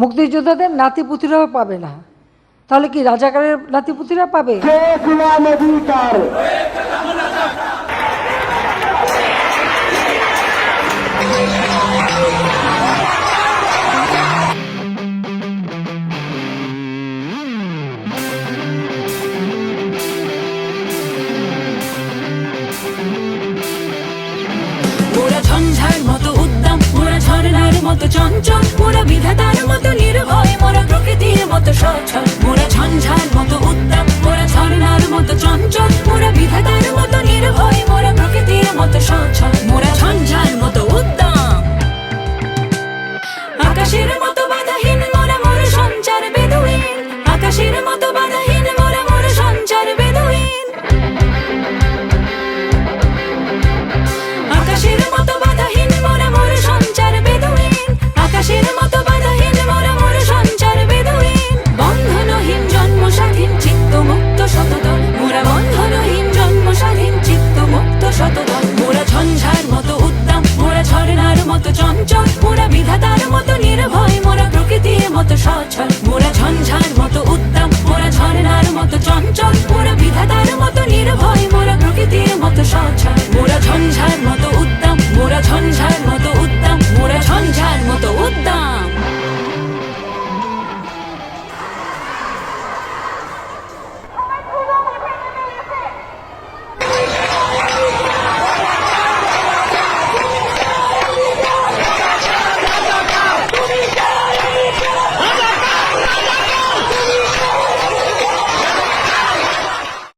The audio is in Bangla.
মুক্তিযোদ্ধাদের নাতিপুতিরাও পাবে না, তাহলে কি রাজাকারের নাতিপুতিরা পাবে? মোরা ঝঞ্ঝার মতো উদ্দাম, মোরা ঝর্ণার মতো চঞ্চল, মোরা বিধাতার মতো নির্ভয়, মোরা প্রকৃতির মতো সচল। মোরা ঝঞ্ঝার মতো উদ্দাম, মোরা ঝর্ণার মতো চঞ্চল, মোরা বিধাতার মতো নির্ভয়, মোরা প্রকৃতির মতো সচল। মোরা ঝঞ্ঝার মতো উদ্দাম, আকাশের মতো বাধাহীন, মোরা মোর সঞ্চার বেদুইন। আকাশের মতো বাধাহীন, মোরা মোর সঞ্চার বেদুইন। আকাশের মতো বাধাহীন, মোরা মোর সঞ্চার বেদুইন। আকাশের মতো বাধাহীন, মোরা মোর সঞ্চার বেদুইন। বন্ধনহীন জন্ম স্বাধীন, চিত্ত মুক্ত শতদল। মোরা বন্ধনহীন জন্ম স্বাধীন, চিত্ত মুক্ত শতদল। মোরা ঝঞ্ঝার মতো উদ্দাম, মোরা ঝর্ণার মতো চঞ্চল, মোরা বিধাতার মতো নির্ভয়, মোরা প্রকৃতির মতো সচল।